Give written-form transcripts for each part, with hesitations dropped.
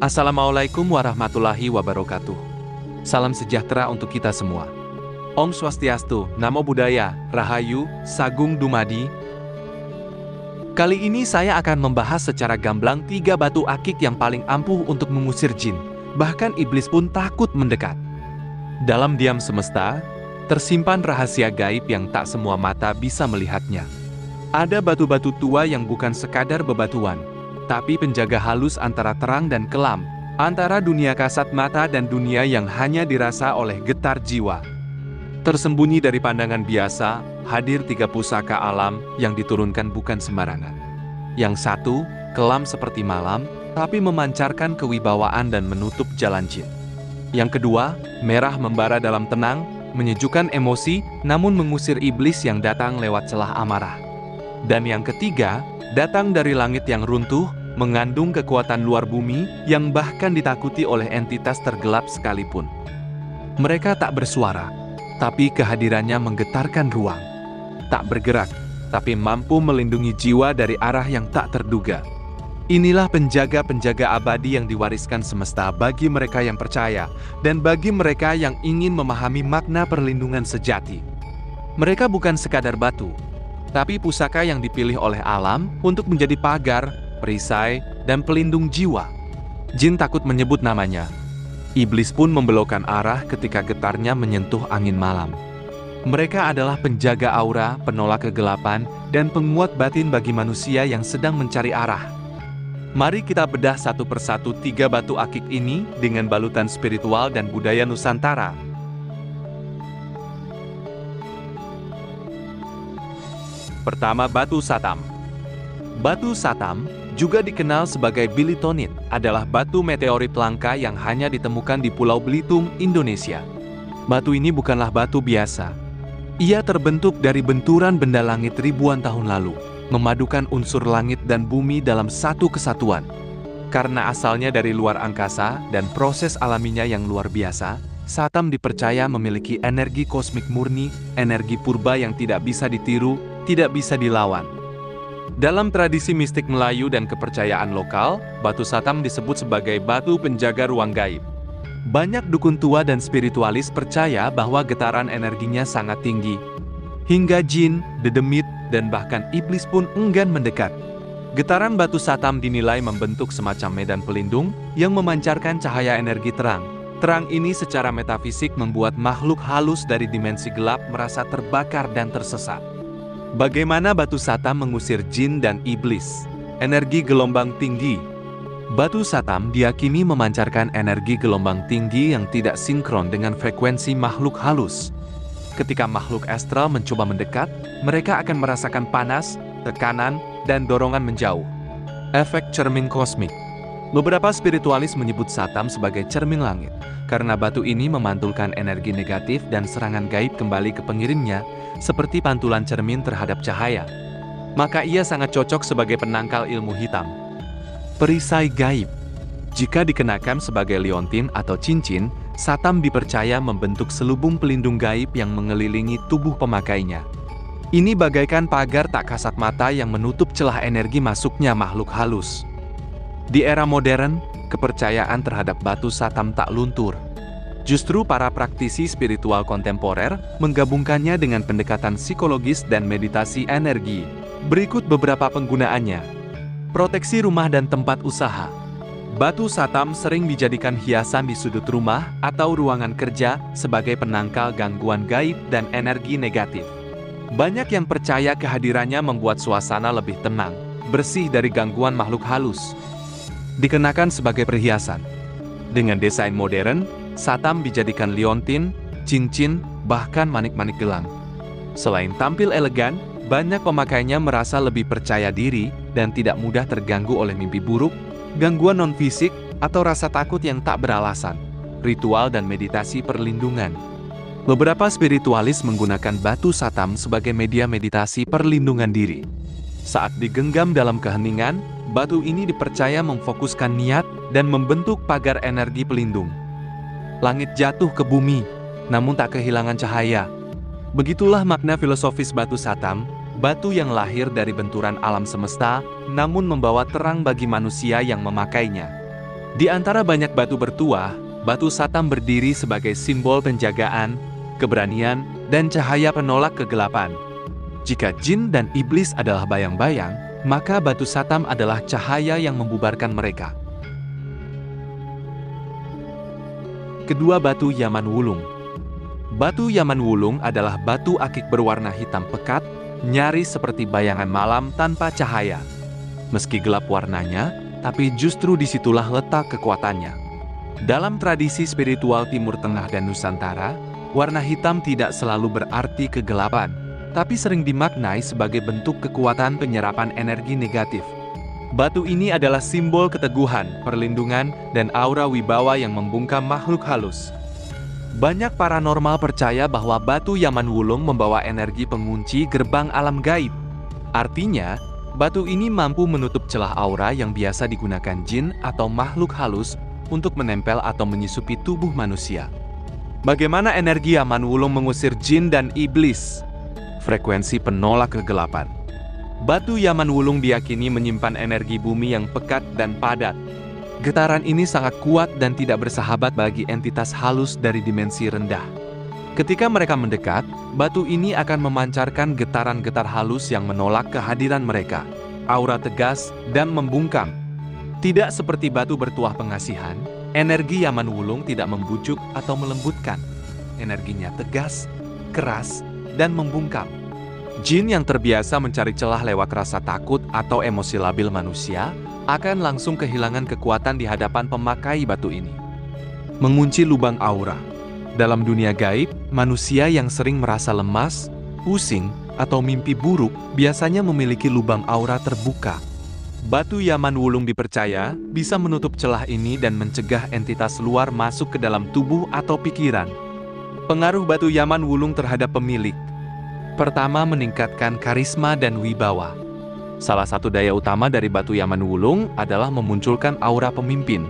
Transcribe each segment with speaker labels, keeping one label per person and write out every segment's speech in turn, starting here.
Speaker 1: Assalamualaikum warahmatullahi wabarakatuh. Salam sejahtera untuk kita semua. Om Swastiastu, Namo Buddhaya, Rahayu, Sagung Dumadi. Kali ini saya akan membahas secara gamblang 3 batu akik yang paling ampuh untuk mengusir jin. Bahkan iblis pun takut mendekat. Dalam diam semesta, tersimpan rahasia gaib yang tak semua mata bisa melihatnya. Ada batu-batu tua yang bukan sekadar bebatuan, tapi penjaga halus antara terang dan kelam, antara dunia kasat mata dan dunia yang hanya dirasa oleh getar jiwa. Tersembunyi dari pandangan biasa, hadir 3 pusaka alam yang diturunkan bukan sembarangan. Yang satu, kelam seperti malam, tapi memancarkan kewibawaan dan menutup jalan jin. Yang kedua, merah membara dalam tenang, menyejukkan emosi, namun mengusir iblis yang datang lewat celah amarah. Dan yang ketiga, datang dari langit yang runtuh, mengandung kekuatan luar bumi yang bahkan ditakuti oleh entitas tergelap sekalipun. Mereka tak bersuara, tapi kehadirannya menggetarkan ruang. Tak bergerak, tapi mampu melindungi jiwa dari arah yang tak terduga. Inilah penjaga-penjaga abadi yang diwariskan semesta bagi mereka yang percaya, dan bagi mereka yang ingin memahami makna perlindungan sejati. Mereka bukan sekadar batu, tapi pusaka yang dipilih oleh alam untuk menjadi pagar, perisai, dan pelindung jiwa. Jin takut menyebut namanya. Iblis pun membelokkan arah ketika getarnya menyentuh angin malam. Mereka adalah penjaga aura, penolak kegelapan, dan penguat batin bagi manusia yang sedang mencari arah. Mari kita bedah satu persatu 3 batu akik ini dengan balutan spiritual dan budaya Nusantara. Pertama, batu satam. Batu satam, juga dikenal sebagai bilitonit, adalah batu meteorit langka yang hanya ditemukan di Pulau Belitung, Indonesia. Batu ini bukanlah batu biasa. Ia terbentuk dari benturan benda langit ribuan tahun lalu, memadukan unsur langit dan bumi dalam satu kesatuan. Karena asalnya dari luar angkasa dan proses alaminya yang luar biasa, satam dipercaya memiliki energi kosmik murni, energi purba yang tidak bisa ditiru, tidak bisa dilawan. Dalam tradisi mistik Melayu dan kepercayaan lokal, batu satam disebut sebagai batu penjaga ruang gaib. Banyak dukun tua dan spiritualis percaya bahwa getaran energinya sangat tinggi. Hingga jin, dedemit, dan bahkan iblis pun enggan mendekat. Getaran batu satam dinilai membentuk semacam medan pelindung yang memancarkan cahaya energi terang. Terang ini secara metafisik membuat makhluk halus dari dimensi gelap merasa terbakar dan tersesat. Bagaimana batu satam mengusir jin dan iblis? Energi gelombang tinggi. Batu satam diyakini memancarkan energi gelombang tinggi yang tidak sinkron dengan frekuensi makhluk halus. Ketika makhluk astral mencoba mendekat, mereka akan merasakan panas, tekanan, dan dorongan menjauh. Efek cermin kosmik. Beberapa spiritualis menyebut satam sebagai cermin langit, karena batu ini memantulkan energi negatif dan serangan gaib kembali ke pengirimnya, seperti pantulan cermin terhadap cahaya. Maka ia sangat cocok sebagai penangkal ilmu hitam. Perisai gaib. Jika dikenakan sebagai liontin atau cincin, satam dipercaya membentuk selubung pelindung gaib yang mengelilingi tubuh pemakainya. Ini bagaikan pagar tak kasat mata yang menutup celah energi masuknya makhluk halus. Di era modern, kepercayaan terhadap batu satam tak luntur. Justru para praktisi spiritual kontemporer menggabungkannya dengan pendekatan psikologis dan meditasi energi. Berikut beberapa penggunaannya. Proteksi rumah dan tempat usaha. Batu satam sering dijadikan hiasan di sudut rumah atau ruangan kerja sebagai penangkal gangguan gaib dan energi negatif. Banyak yang percaya kehadirannya membuat suasana lebih tenang, bersih dari gangguan makhluk halus. Dikenakan sebagai perhiasan. Dengan desain modern, satam dijadikan liontin, cincin, bahkan manik-manik gelang. Selain tampil elegan, banyak pemakainya merasa lebih percaya diri dan tidak mudah terganggu oleh mimpi buruk, gangguan non-fisik, atau rasa takut yang tak beralasan. Ritual dan meditasi perlindungan. Beberapa spiritualis menggunakan batu satam sebagai media meditasi perlindungan diri. Saat digenggam dalam keheningan, batu ini dipercaya memfokuskan niat dan membentuk pagar energi pelindung. Langit jatuh ke bumi, namun tak kehilangan cahaya. Begitulah makna filosofis batu satam, batu yang lahir dari benturan alam semesta, namun membawa terang bagi manusia yang memakainya. Di antara banyak batu bertuah, batu satam berdiri sebagai simbol penjagaan, keberanian, dan cahaya penolak kegelapan. Jika jin dan iblis adalah bayang-bayang, maka batu satam adalah cahaya yang membubarkan mereka. Kedua, batu Yaman Wulung. Batu Yaman Wulung adalah batu akik berwarna hitam pekat, nyaris seperti bayangan malam tanpa cahaya. Meski gelap warnanya, tapi justru disitulah letak kekuatannya. Dalam tradisi spiritual Timur Tengah dan Nusantara, warna hitam tidak selalu berarti kegelapan, tapi sering dimaknai sebagai bentuk kekuatan penyerapan energi negatif. Batu ini adalah simbol keteguhan, perlindungan, dan aura wibawa yang membungkam makhluk halus. Banyak paranormal percaya bahwa batu Yaman Wulung membawa energi pengunci gerbang alam gaib. Artinya, batu ini mampu menutup celah aura yang biasa digunakan jin atau makhluk halus untuk menempel atau menyusupi tubuh manusia. Bagaimana energi Yaman Wulung mengusir jin dan iblis? Frekuensi penolak kegelapan. Batu Yaman Wulung diyakini menyimpan energi bumi yang pekat dan padat. Getaran ini sangat kuat dan tidak bersahabat bagi entitas halus dari dimensi rendah. Ketika mereka mendekat, batu ini akan memancarkan getaran-getar halus yang menolak kehadiran mereka. Aura tegas dan membungkam. Tidak seperti batu bertuah pengasihan, energi Yaman Wulung tidak membujuk atau melembutkan. Energinya tegas, keras, dan membungkam. Jin yang terbiasa mencari celah lewat rasa takut atau emosi labil manusia akan langsung kehilangan kekuatan di hadapan pemakai batu ini. Mengunci lubang aura. Dalam dunia gaib, manusia yang sering merasa lemas, pusing, atau mimpi buruk biasanya memiliki lubang aura terbuka. Batu Yaman Wulung dipercaya bisa menutup celah ini dan mencegah entitas luar masuk ke dalam tubuh atau pikiran. Pengaruh batu Yaman Wulung terhadap pemilik. Pertama, meningkatkan karisma dan wibawa. Salah satu daya utama dari batu Yaman Wulung adalah memunculkan aura pemimpin.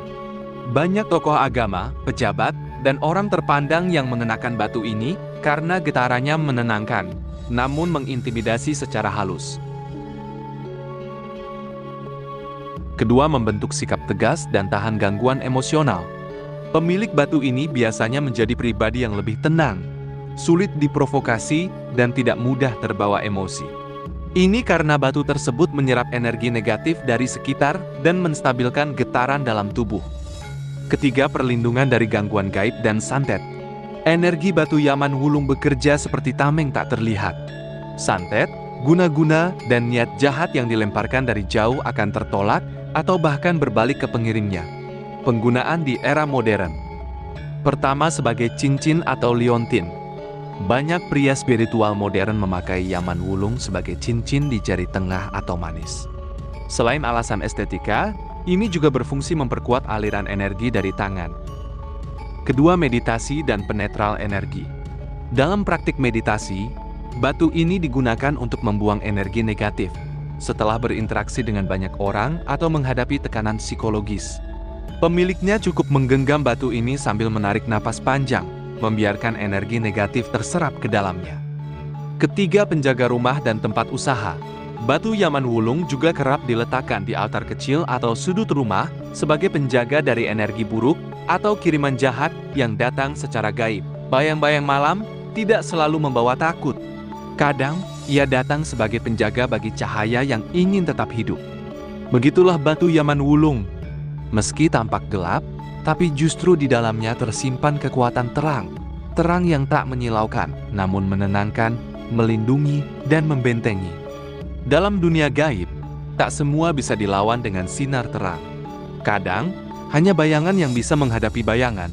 Speaker 1: Banyak tokoh agama, pejabat, dan orang terpandang yang mengenakan batu ini karena getarannya menenangkan, namun mengintimidasi secara halus. Kedua, membentuk sikap tegas dan tahan gangguan emosional. Pemilik batu ini biasanya menjadi pribadi yang lebih tenang, sulit diprovokasi, dan tidak mudah terbawa emosi. Ini karena batu tersebut menyerap energi negatif dari sekitar dan menstabilkan getaran dalam tubuh. Ketiga, perlindungan dari gangguan gaib dan santet. Energi batu Yaman Wulung bekerja seperti tameng tak terlihat. Santet, guna-guna, dan niat jahat yang dilemparkan dari jauh akan tertolak atau bahkan berbalik ke pengirimnya. Penggunaan di era modern. Pertama, sebagai cincin atau liontin. Banyak pria spiritual modern memakai Yaman Wulung sebagai cincin di jari tengah atau manis. Selain alasan estetika, ini juga berfungsi memperkuat aliran energi dari tangan. Kedua, meditasi dan penetral energi. Dalam praktik meditasi, batu ini digunakan untuk membuang energi negatif setelah berinteraksi dengan banyak orang atau menghadapi tekanan psikologis. Pemiliknya cukup menggenggam batu ini sambil menarik napas panjang, membiarkan energi negatif terserap ke dalamnya. Ketiga, penjaga rumah dan tempat usaha. Batu Yaman Wulung juga kerap diletakkan di altar kecil atau sudut rumah sebagai penjaga dari energi buruk atau kiriman jahat yang datang secara gaib. Bayang-bayang malam tidak selalu membawa takut. Kadang, ia datang sebagai penjaga bagi cahaya yang ingin tetap hidup. Begitulah batu Yaman Wulung. Meski tampak gelap, tapi justru di dalamnya tersimpan kekuatan terang. Terang yang tak menyilaukan, namun menenangkan, melindungi, dan membentengi. Dalam dunia gaib, tak semua bisa dilawan dengan sinar terang. Kadang, hanya bayangan yang bisa menghadapi bayangan.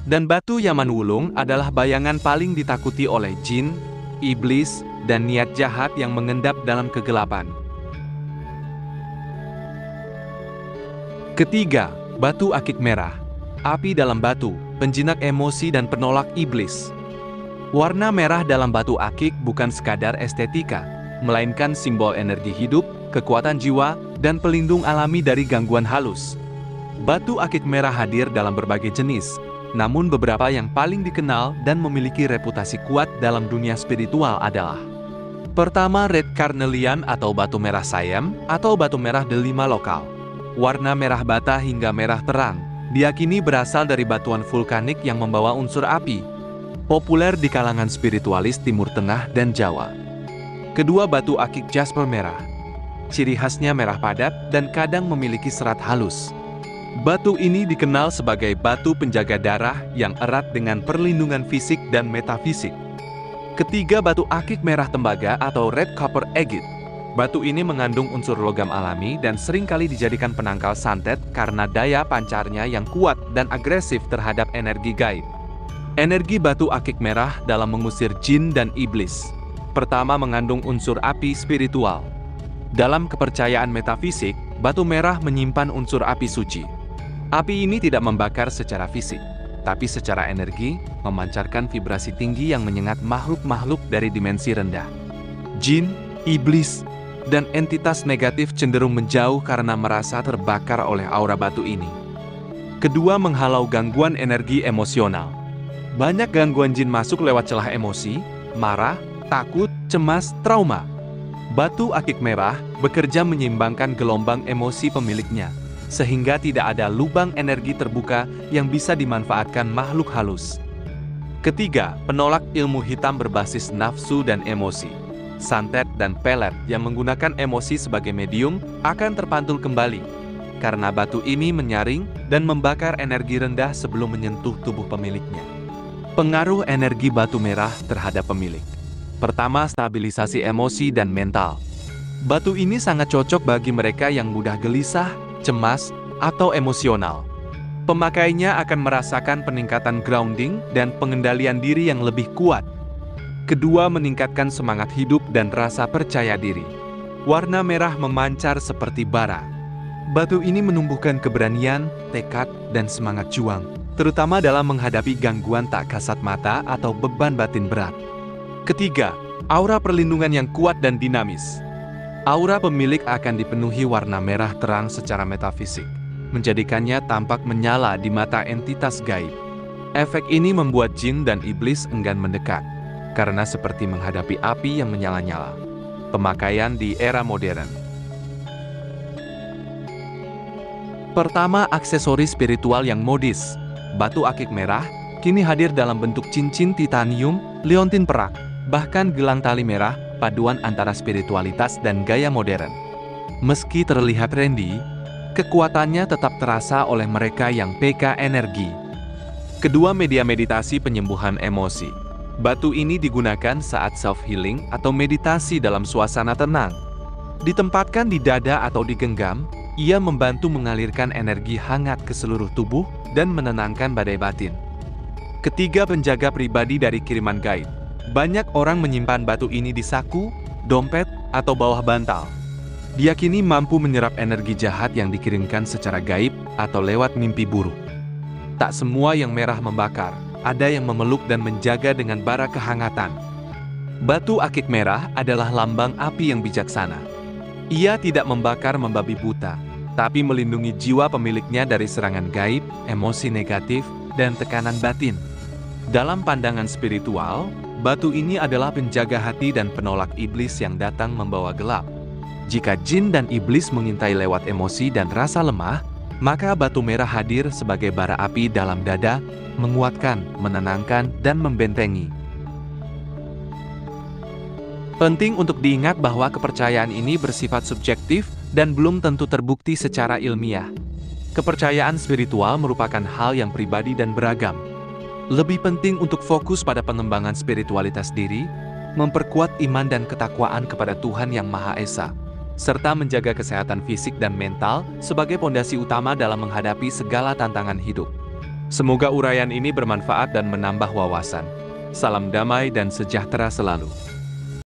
Speaker 1: Dan batu Yaman Wulung adalah bayangan paling ditakuti oleh jin, iblis, dan niat jahat yang mengendap dalam kegelapan. Ketiga, batu akik merah. Api dalam batu, penjinak emosi dan penolak iblis. Warna merah dalam batu akik bukan sekadar estetika, melainkan simbol energi hidup, kekuatan jiwa, dan pelindung alami dari gangguan halus. Batu akik merah hadir dalam berbagai jenis, namun beberapa yang paling dikenal dan memiliki reputasi kuat dalam dunia spiritual adalah: pertama, red carnelian atau batu merah Siam atau batu merah delima lokal. warna merah bata hingga merah terang, diyakini berasal dari batuan vulkanik yang membawa unsur api. Populer di kalangan spiritualis Timur Tengah dan Jawa. Kedua, batu akik jasper merah. Ciri khasnya merah padat dan kadang memiliki serat halus. Batu ini dikenal sebagai batu penjaga darah yang erat dengan perlindungan fisik dan metafisik. Ketiga, batu akik merah tembaga atau red copper agate. Batu ini mengandung unsur logam alami dan seringkali dijadikan penangkal santet karena daya pancarnya yang kuat dan agresif terhadap energi gaib. Energi batu akik merah dalam mengusir jin dan iblis. Pertama, mengandung unsur api spiritual. Dalam kepercayaan metafisik, batu merah menyimpan unsur api suci. Api ini tidak membakar secara fisik, tapi secara energi, memancarkan vibrasi tinggi yang menyengat makhluk-makhluk dari dimensi rendah. Jin, iblis, dan entitas negatif cenderung menjauh karena merasa terbakar oleh aura batu ini. Kedua, menghalau gangguan energi emosional. Banyak gangguan jin masuk lewat celah emosi, marah, takut, cemas, trauma. Batu akik merah bekerja menyeimbangkan gelombang emosi pemiliknya, sehingga tidak ada lubang energi terbuka yang bisa dimanfaatkan makhluk halus. Ketiga, penolak ilmu hitam berbasis nafsu dan emosi. Santet dan pelet yang menggunakan emosi sebagai medium akan terpantul kembali, karena batu ini menyaring dan membakar energi rendah sebelum menyentuh tubuh pemiliknya. Pengaruh energi batu merah terhadap pemilik. Pertama, stabilisasi emosi dan mental. Batu ini sangat cocok bagi mereka yang mudah gelisah, cemas, atau emosional. Pemakainya akan merasakan peningkatan grounding dan pengendalian diri yang lebih kuat. Kedua, meningkatkan semangat hidup dan rasa percaya diri. Warna merah memancar seperti bara. Batu ini menumbuhkan keberanian, tekad, dan semangat juang, terutama dalam menghadapi gangguan tak kasat mata atau beban batin berat. Ketiga, aura perlindungan yang kuat dan dinamis. Aura pemilik akan dipenuhi warna merah terang secara metafisik, menjadikannya tampak menyala di mata entitas gaib. Efek ini membuat jin dan iblis enggan mendekat, karena seperti menghadapi api yang menyala-nyala. Pemakaian di era modern. Pertama, aksesoris spiritual yang modis. Batu akik merah kini hadir dalam bentuk cincin titanium, liontin perak, bahkan gelang tali merah, paduan antara spiritualitas dan gaya modern. Meski terlihat trendy, kekuatannya tetap terasa oleh mereka yang peka energi. Kedua, media meditasi penyembuhan emosi. Batu ini digunakan saat self-healing atau meditasi dalam suasana tenang. Ditempatkan di dada atau digenggam, ia membantu mengalirkan energi hangat ke seluruh tubuh dan menenangkan badai batin. Ketiga, penjaga pribadi dari kiriman gaib. Banyak orang menyimpan batu ini di saku, dompet, atau bawah bantal. Diyakini mampu menyerap energi jahat yang dikirimkan secara gaib atau lewat mimpi buruk. Tak semua yang merah membakar, ada yang memeluk dan menjaga dengan bara kehangatan. Batu akik merah adalah lambang api yang bijaksana. Ia tidak membakar membabi buta, tapi melindungi jiwa pemiliknya dari serangan gaib, emosi negatif, dan tekanan batin. Dalam pandangan spiritual, batu ini adalah penjaga hati dan penolak iblis yang datang membawa gelap. Jika jin dan iblis mengintai lewat emosi dan rasa lemah, maka batu merah hadir sebagai bara api dalam dada, menguatkan, menenangkan, dan membentengi. Penting untuk diingat bahwa kepercayaan ini bersifat subjektif dan belum tentu terbukti secara ilmiah. Kepercayaan spiritual merupakan hal yang pribadi dan beragam. Lebih penting untuk fokus pada pengembangan spiritualitas diri, memperkuat iman dan ketakwaan kepada Tuhan Yang Maha Esa, serta menjaga kesehatan fisik dan mental sebagai pondasi utama dalam menghadapi segala tantangan hidup. Semoga uraian ini bermanfaat dan menambah wawasan. Salam damai dan sejahtera selalu.